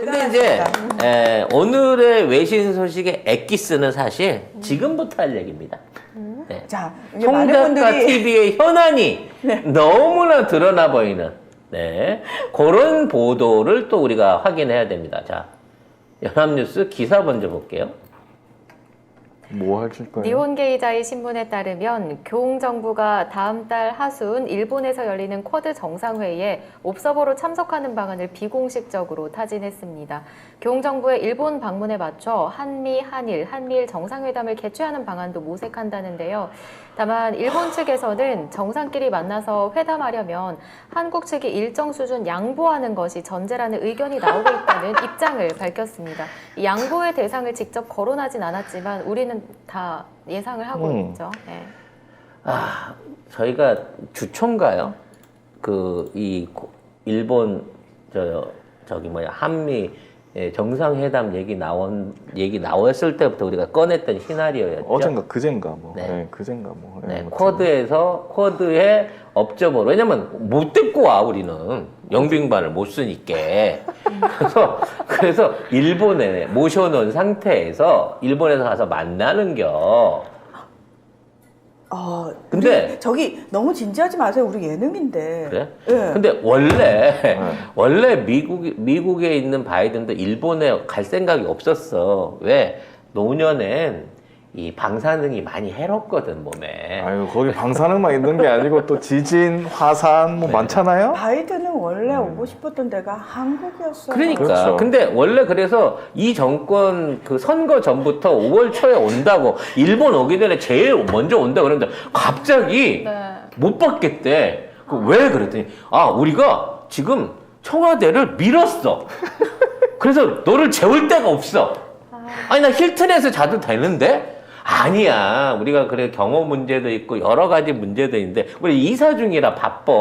근데 이제 오늘의 외신 소식의 엑기스는 사실 지금부터 할 얘기입니다. 네. 자, 이제 송 많은 작가 분들이 TV의 현안이 너무나 드러나 보이는 그런 보도를 또 우리가 확인해야 됩니다. 자, 연합뉴스 기사 먼저 볼게요. 뭐 하실 거예요? 니혼게이자의 신문에 따르면 교웅정부가 다음 달 하순 일본에서 열리는 쿼드 정상회의에 옵서버로 참석하는 방안을 비공식적으로 타진했습니다. 교웅정부의 일본 방문에 맞춰 한미, 한일, 한미일 정상회담을 개최하는 방안도 모색한다는데요. 다만 일본 측에서는 정상끼리 만나서 회담하려면 한국 측이 일정 수준 양보하는 것이 전제라는 의견이 나오고 있다는 입장을 밝혔습니다. 이 양보의 대상을 직접 거론하진 않았지만 우리는 다 예상을 하고 있죠. 네. 저희가 주초인가요? 일본 한미 정상회담 얘기 나왔을 때부터 우리가 꺼냈던 시나리오였죠. 어젠가 그젠가 뭐. 네. 네, 그젠가 뭐. 네, 뭐 쿼드의 업적으로 왜냐면 못 데리고 와 우리는 영빈반을 못 쓰니까 그래서 일본에 모셔놓은 상태에서 일본에서 가서 만나는겨. 근데 저기 너무 진지하지 마세요. 우리 예능인데. 그래? 예. 근데 원래 미국에 있는 바이든도 일본에 갈 생각이 없었어. 왜? 노년엔 이 방사능이 많이 해롭거든 몸에. 아유, 거기 방사능만 있는 게 아니고 또 지진, 화산 뭐 많잖아요. 바이든은 원래 오고 싶었던 데가 한국이었어요. 그러니까. 그렇죠. 근데 원래 그래서 이 정권 선거 전부터 5월 초에 온다고 일본 오기 전에 제일 먼저 온다 그러는데 갑자기 못 받겠대. 왜 그랬더니 우리가 지금 청와대를 밀었어. 그래서 너를 재울 데가 없어. 아니 나 힐튼에서 자도 되는데? 아니야. 우리가 그래 경호 문제도 있고 여러 가지 문제도 있는데 우리 이사 중이라 바빠.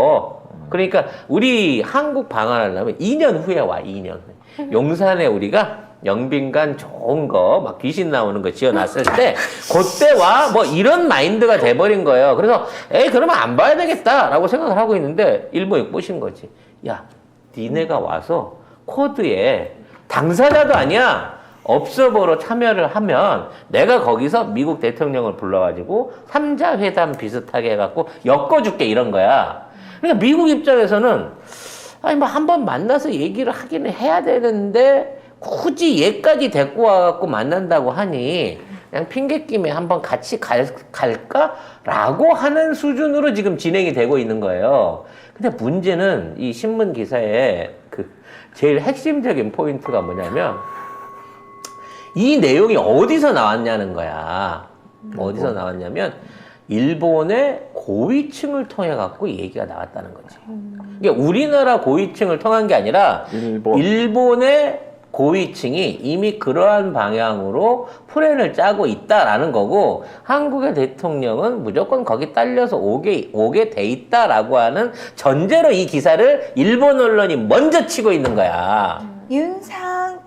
그러니까 우리 한국 방한하려면 2년 후에 와. 2년 후에. 용산에 우리가 영빈관 좋은 거 막 귀신 나오는 거 지어놨을 때 그때 와. 뭐 이런 마인드가 돼버린 거예요. 그래서 그러면 안 봐야 되겠다라고 생각을 하고 있는데 일본이 꼬신 거지. 야 니네가 와서 쿼드에 당사자도 아니야. 업서버로 참여를 하면 내가 거기서 미국 대통령을 불러가지고 3자 회담 비슷하게 해갖고 엮어줄게 이런 거야. 그러니까 미국 입장에서는 뭐 한번 만나서 얘기를 하기는 해야 되는데 굳이 얘까지 데리고 와갖고 만난다고 하니 그냥 핑계김에 한번 같이 갈까라고 하는 수준으로 지금 진행이 되고 있는 거예요. 근데 문제는 이 신문 기사에 제일 핵심적인 포인트가 뭐냐면 이 내용이 어디서 나왔냐는 거야. 어디서 나왔냐면 일본의 고위층을 통해 갖고 얘기가 나왔다는 거지. 그러니까 우리나라 고위층을 통한 게 아니라 일본의 고위층이 이미 그러한 방향으로 플랜을 짜고 있다라는 거고 한국의 대통령은 무조건 거기 딸려서 오게 돼 있다라고 하는 전제로 이 기사를 일본 언론이 먼저 치고 있는 거야. 윤상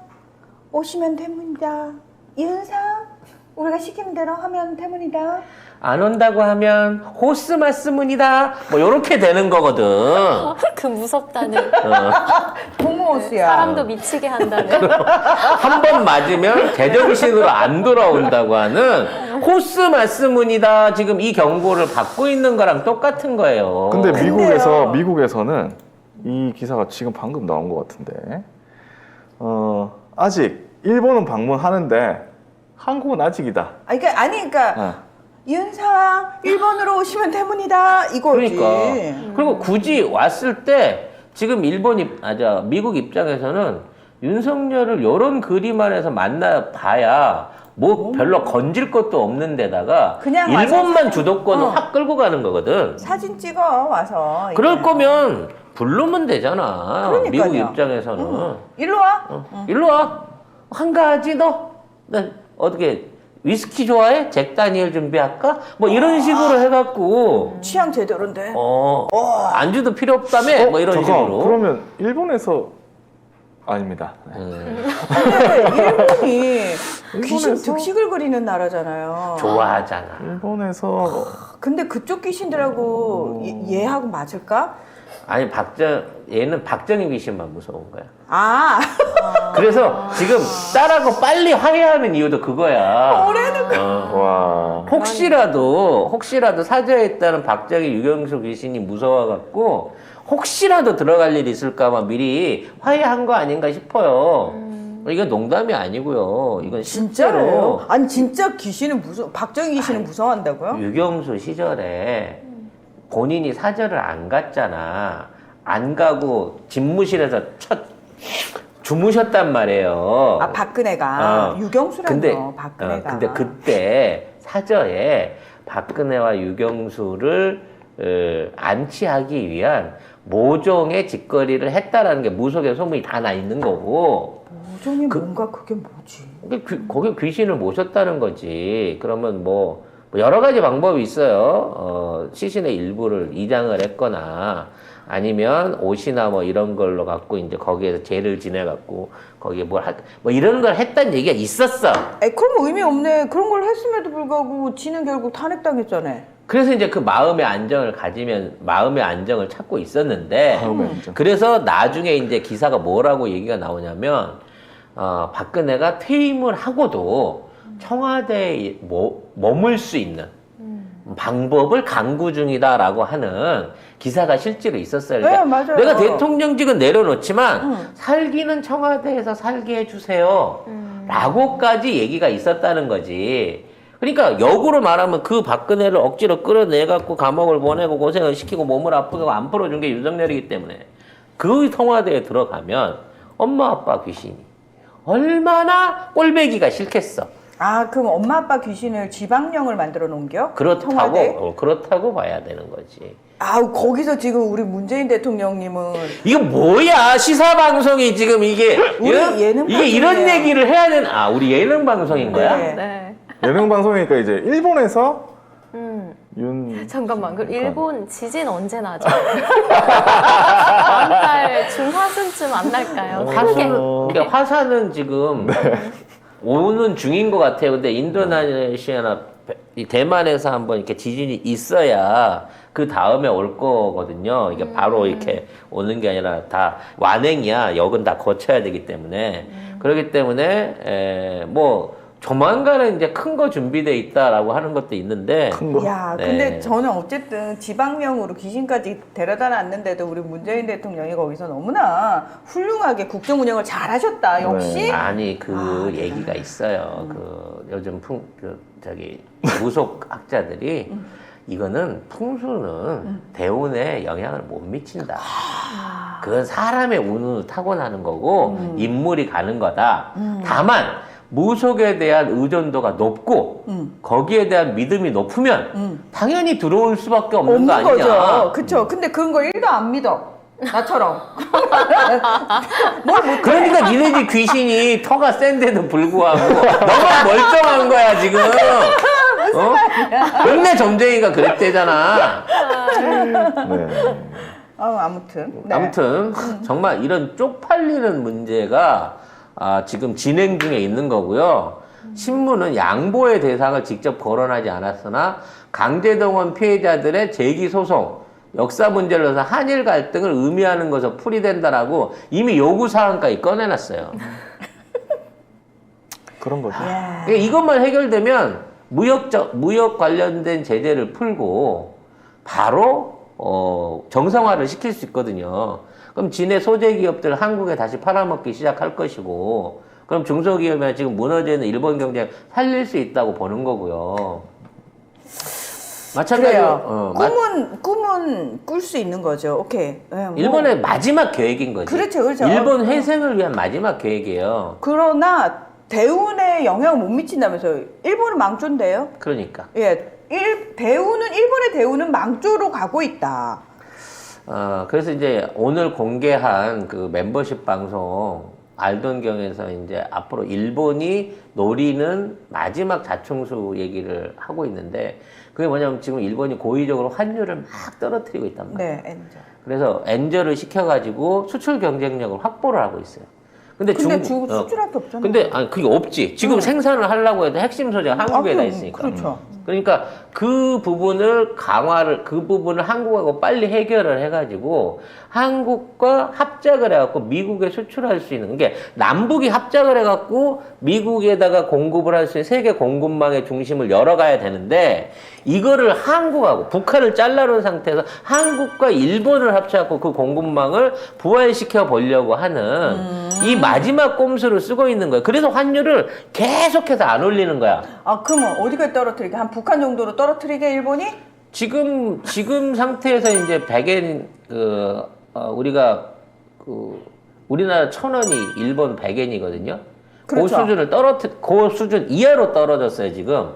오시면 됩니다. 윤상 우리가 시키는 대로 하면 되문이다. 안 온다고 하면 호스마스문이다. 뭐 요렇게 되는 거거든. 그 무섭다는 동무호수야. 사람도 미치게 한다는 한 번 맞으면 제정신으로 안 돌아온다고 하는 호스마스문이다. 지금 이 경고를 받고 있는 거랑 똑같은 거예요. 근데 근데요. 미국에서는 이 기사가 지금 방금 나온 것 같은데 아직 일본은 방문하는데 한국은 아직이다. 그러니까 윤상 일본으로 오시면 되문이다 이거지. 그러니까. 그리고 굳이 왔을 때 지금 미국 입장에서는 윤석열을 이런 그림 안에서 만나봐야 뭐 별로 건질 것도 없는 데다가 그냥 일본만 와서 주도권을 확 끌고 가는 거거든. 사진 찍어 와서. 그럴 거면 부르면 되잖아. 그러니까요. 미국 입장에서는. 일로 와. 일로 와. 한 가지 너 어떻게 위스키 좋아해? 잭 다니엘 준비할까? 뭐 이런 식으로 해갖고 취향 제대로인데. 안주도 필요 없다며? 뭐 이런 잠깐, 식으로. 그러면 일본에서 아닙니다. 근데 일본이 귀신 일본에서? 득식을 그리는 나라잖아요. 좋아하잖아. 일본에서 근데 그쪽 귀신들하고 얘하고 맞을까? 아니 얘는 박정희 귀신만 무서운 거야. 그래서 지금 딸하고 빨리 화해하는 이유도 그거야. 와. 혹시라도 사저에 있다는 박정희 유경수 귀신이 무서워갖고 혹시라도 들어갈 일이 있을까봐 미리 화해한 거 아닌가 싶어요. 이건 농담이 아니고요. 이건 진짜로요? 실제로 아니 진짜 귀신은 박정희 귀신은 무서워한다고요? 유경수 시절에 본인이 사저를 안 갔잖아. 안 가고 집무실에서 주무셨단 말이에요. 아 박근혜가 유경수라뇨. 박근혜가. 근데 그때 사저에 박근혜와 유경수를 안치하기 위한 모종의 짓거리를 했다라는 게 무속의 소문이 다 나 있는 거고. 모종이 뭔가 그게 뭐지? 거기 귀신을 모셨다는 거지. 그러면 뭐 여러 가지 방법이 있어요. 시신의 일부를 이장을 했거나 아니면 옷이나 뭐 이런 걸로 갖고 이제 거기에서 죄를 지내갖고 거기에 뭐 이런 걸 했다는 얘기가 있었어. 그럼 의미 없네. 그런 걸 했음에도 불구하고 지는 결국 탄핵당했잖아. 그래서 이제 그 마음의 안정을 가지면 마음의 안정을 찾고 있었는데 마음의 안정. 그래서 나중에 이제 기사가 뭐라고 얘기가 나오냐면 박근혜가 퇴임을 하고도 청와대에 머물 수 있는 방법을 강구 중이다라고 하는 기사가 실제로 있었어요. 그러니까 네, 맞아요. 내가 대통령직은 내려놓지만 살기는 청와대에서 살게 해주세요. 라고까지 얘기가 있었다는 거지. 그러니까 역으로 말하면 그 박근혜를 억지로 끌어내갖고 감옥을 보내고 고생을 시키고 몸을 아프게 하고 안 풀어준 게 윤석열이기 때문에 그 청와대에 들어가면 엄마 아빠 귀신이 얼마나 꼴배기가 싫겠어. 아 그럼 엄마 아빠 귀신을 지방령을 만들어 놓은겨? 청와대? 그렇다고 봐야 되는 거지. 아 거기서 지금 우리 문재인 대통령님은 이거 뭐야 시사 방송이 지금 이게 우리 예능 이게 이런 방송이에요. 얘기를 해야 되는 우리 예능 방송인 거야? 네. 네. 예능 방송이니까 이제 일본에서 잠깐만, 그럼 일본 지진 언제 나죠? 다음 달 중하순쯤 안 날까요? 그러니까 화산은 지금 오는 중인 것 같아요. 근데 인도네시아나 이 대만에서 한번 이렇게 지진이 있어야 그 다음에 올 거거든요. 이게 바로 이렇게 오는 게 아니라 다 완행이야. 역은 다 거쳐야 되기 때문에. 그렇기 때문에 뭐 조만간에 이제 큰 거 준비돼 있다라고 하는 것도 있는데. 큰 거. 야 네. 근데 저는 어쨌든 지방령으로 귀신까지 데려다 놨는데도 우리 문재인 대통령이 거기서 너무나 훌륭하게 국정 운영을 잘 하셨다. 역시 아니 그 얘기가 있어요. 그 요즘 무속 학자들이 이거는 풍수는 대운에 영향을 못 미친다. 그건 사람의 운으로 타고나는 거고 인물이 가는 거다. 다만 무속에 대한 의존도가 높고 거기에 대한 믿음이 높으면 당연히 들어올 수밖에 없는 거 아니냐. 거죠. 그쵸. 근데 그런 걸 1도 안 믿어. 나처럼. 그러니까 니네들 귀신이 터가 센데도 불구하고 너만 멀쩡한 거야 지금. 맨날 점쟁이가 그랬대잖아. 네. 아무튼. 네. 아무튼 정말 이런 쪽팔리는 문제가 지금 진행 중에 있는 거고요. 신문은 양보의 대상을 직접 거론하지 않았으나 강제동원 피해자들의 제기 소송, 역사 문제를 넣어서 한일 갈등을 의미하는 것으로 풀이된다라고 이미 요구 사항까지 꺼내놨어요. 그런 거죠. 야. 그러니까 이것만 해결되면 무역 관련된 제재를 풀고 바로 정상화를 시킬 수 있거든요. 그럼 진해 소재 기업들 한국에 다시 팔아먹기 시작할 것이고, 그럼 중소기업이 지금 무너져 있는 일본 경쟁 살릴 수 있다고 보는 거고요. 마찬가지로 꿈은 꿀 수 있는 거죠. 오케이. 네, 뭐. 일본의 마지막 계획인 거지. 그렇죠, 그렇죠. 일본 회생을 위한 마지막 계획이에요. 그러나 대운에 영향을 못 미친다면서요. 일본은 망조인데요. 그러니까. 예, 일본의 대운은 망조로 가고 있다. 그래서 이제 오늘 공개한 그 멤버십 방송 알돈경에서 이제 앞으로 일본이 노리는 마지막 자충수 얘기를 하고 있는데, 그게 뭐냐면 지금 일본이 고의적으로 환율을 막 떨어뜨리고 있단 말이에요. 네, 엔저. 그래서 엔저를 시켜가지고 수출 경쟁력을 확보를 하고 있어요. 근데 중국 수출할 게 없잖아요. 근데 그게 없지. 지금 생산을 하려고 해도 핵심 소재가 한국에 다 있으니까. 그렇죠. 그러니까 그 부분을 그 부분을 한국하고 빨리 해결을 해가지고 한국과 합작을 해갖고 미국에 수출할 수 있는 게 남북이 합작을 해갖고 미국에다가 공급을 할 수 있는 세계 공급망의 중심을 열어가야 되는데 이거를 한국하고 북한을 잘라놓은 상태에서 한국과 일본을 합쳐갖고 그 공급망을 부활시켜 보려고 하는 이 마지막 꼼수를 쓰고 있는 거예요. 그래서 환율을 계속해서 안 올리는 거야. 아, 그러면 어디까지 떨어뜨리게? 한 북한 정도로 떨어뜨리게, 일본이? 지금 상태에서 이제 100엔 우리가 우리나라 1,000원이 일본 100엔이거든요. 그렇죠. 그 수준 이하로 떨어졌어요, 지금.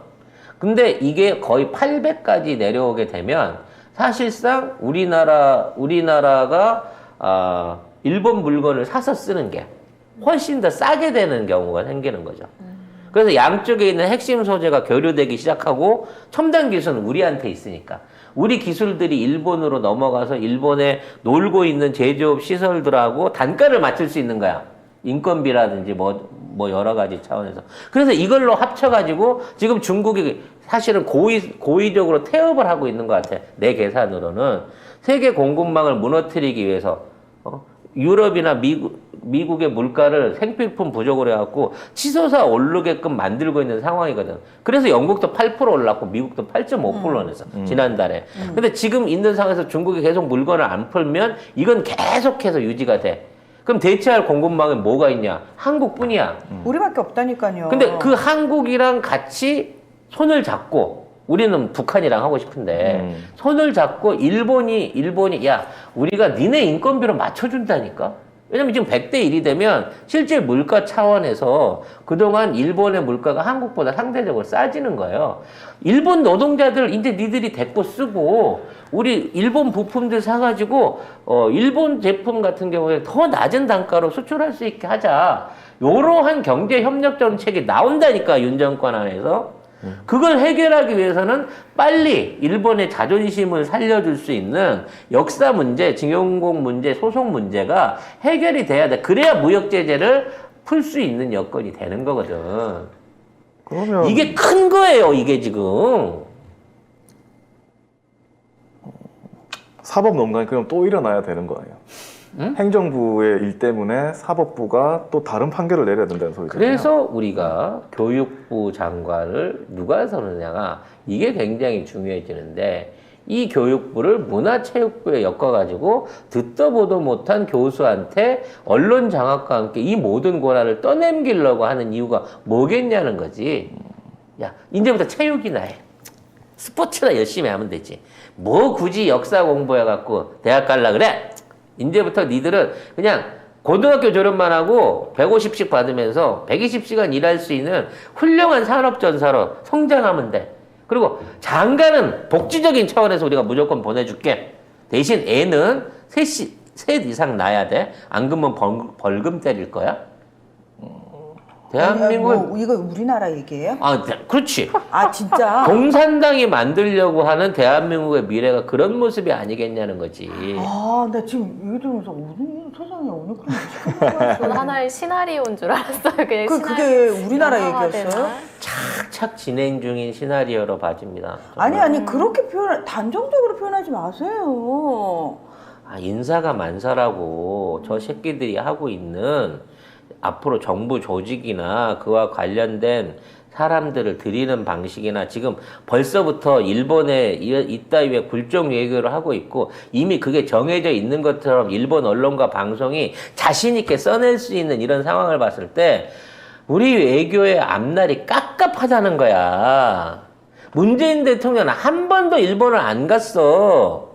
근데 이게 거의 800까지 내려오게 되면 사실상 우리나라가 일본 물건을 사서 쓰는 게 훨씬 더 싸게 되는 경우가 생기는 거죠. 그래서 양쪽에 있는 핵심 소재가 교류되기 시작하고 첨단 기술은 우리한테 있으니까 우리 기술들이 일본으로 넘어가서 일본에 놀고 있는 제조업 시설들하고 단가를 맞출 수 있는 거야. 인건비라든지 뭐 여러 가지 차원에서. 그래서 이걸로 합쳐가지고 지금 중국이 사실은 고의적으로 태업을 하고 있는 것 같아. 내 계산으로는. 세계 공급망을 무너뜨리기 위해서 유럽이나 미국의 물가를 생필품 부족으로 해갖고 치솟아 오르게끔 만들고 있는 상황이거든. 그래서 영국도 8% 올랐고 미국도 8.5% 올랐어. 지난달에. 근데 지금 있는 상황에서 중국이 계속 물건을 안 풀면 이건 계속해서 유지가 돼. 그럼 대체할 공급망에 뭐가 있냐? 한국뿐이야. 우리밖에 없다니까요. 근데 그 한국이랑 같이 손을 잡고 우리는 북한이랑 하고 싶은데 손을 잡고 일본이 야 우리가 니네 인건비로 맞춰준다니까. 왜냐면 지금 100대 1이 되면 실제 물가 차원에서 그동안 일본의 물가가 한국보다 상대적으로 싸지는 거예요. 일본 노동자들 이제 니들이 데리고 쓰고 우리 일본 부품들 사가지고 일본 제품 같은 경우에 더 낮은 단가로 수출할 수 있게 하자. 이러한 경제 협력 정책이 나온다니까 윤 정권 안에서. 그걸 해결하기 위해서는 빨리 일본의 자존심을 살려줄 수 있는 역사 문제, 징용공 문제, 소송 문제가 해결이 돼야 돼. 그래야 무역 제재를 풀 수 있는 여건이 되는 거거든. 그러면 이게 큰 거예요, 이게 지금. 사법 농단이 그럼 또 일어나야 되는 거예요. 응? 행정부의 일 때문에 사법부가 또 다른 판결을 내려야 된다는 소리죠. 그래서 우리가 교육부 장관을 누가 서느냐가 이게 굉장히 중요해지는데 이 교육부를 문화체육부에 엮어가지고 듣도 보도 못한 교수한테 언론 장악과 함께 이 모든 권한을 떠넘기려고 하는 이유가 뭐겠냐는 거지. 야, 이제부터 체육이나 해. 스포츠나 열심히 하면 되지. 뭐 굳이 역사 공부해갖고 대학 갈라 그래? 이제부터 니들은 그냥 고등학교 졸업만 하고 150씩 받으면서 120시간 일할 수 있는 훌륭한 산업전사로 성장하면 돼. 그리고 장가는 복지적인 차원에서 우리가 무조건 보내줄게. 대신 애는 셋 이상 낳아야 돼. 안 그러면 벌금 때릴 거야. 대한민국 뭐, 이거 우리나라 얘기예요? 그렇지. 아, 진짜? 공산당이 만들려고 하는 대한민국의 미래가 그런 모습이 아니겠냐는 거지. 아, 나 지금 이거 들으면서 세상에 어느 그런 저는 하나의 시나리오인 줄 알았어요. 그냥 그게 우리나라 영화화되나? 얘기였어요? 착착 진행 중인 시나리오로 봐집니다. 아니, 그렇게 단정적으로 표현하지 마세요. 인사가 만사라고 저 새끼들이 하고 있는 앞으로 정부 조직이나 그와 관련된 사람들을 들이는 방식이나 지금 벌써부터 일본에 이따위에 굴종 외교를 하고 있고 이미 그게 정해져 있는 것처럼 일본 언론과 방송이 자신 있게 써낼 수 있는 이런 상황을 봤을 때 우리 외교의 앞날이 깝깝하다는 거야. 문재인 대통령은 한 번도 일본을 안 갔어.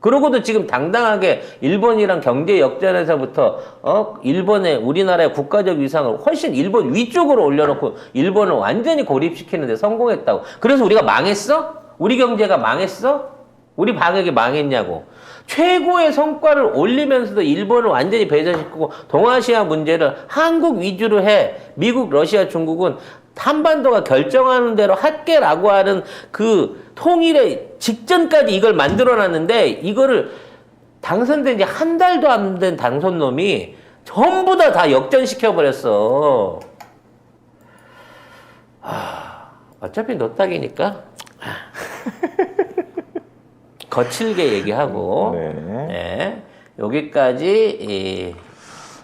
그러고도 지금 당당하게 일본이랑 경제 역전에서부터 일본의 우리나라의 국가적 위상을 훨씬 일본 위쪽으로 올려놓고 일본을 완전히 고립시키는데 성공했다고. 그래서 우리가 망했어? 우리 경제가 망했어? 우리 방역이 망했냐고. 최고의 성과를 올리면서도 일본을 완전히 배제시키고 동아시아 문제를 한국 위주로 해. 미국, 러시아, 중국은 한반도가 결정하는 대로 할게라고 하는 그 통일의 직전까지 이걸 만들어놨는데 이거를 당선된 지 한 달도 안 된 당선놈이 전부 다 역전시켜버렸어. 어차피 노딱이니까 거칠게 얘기하고 네. 네, 여기까지 이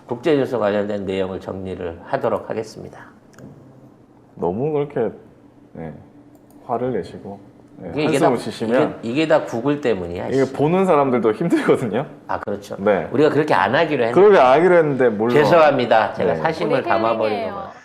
국제질서 관련된 내용을 정리를 하도록 하겠습니다. 너무 그렇게 네, 화를 내시고 네, 이게 다, 한숨을 쉬시면 이게 다 구글 때문이야. 이게 씨. 보는 사람들도 힘들거든요. 아 그렇죠. 네. 우리가 그렇게 안 하기로 했는데 그러게 알기로 했는데 물론 죄송합니다. 제가 네. 사심을 우리 담아버린 힐링이에요. 거.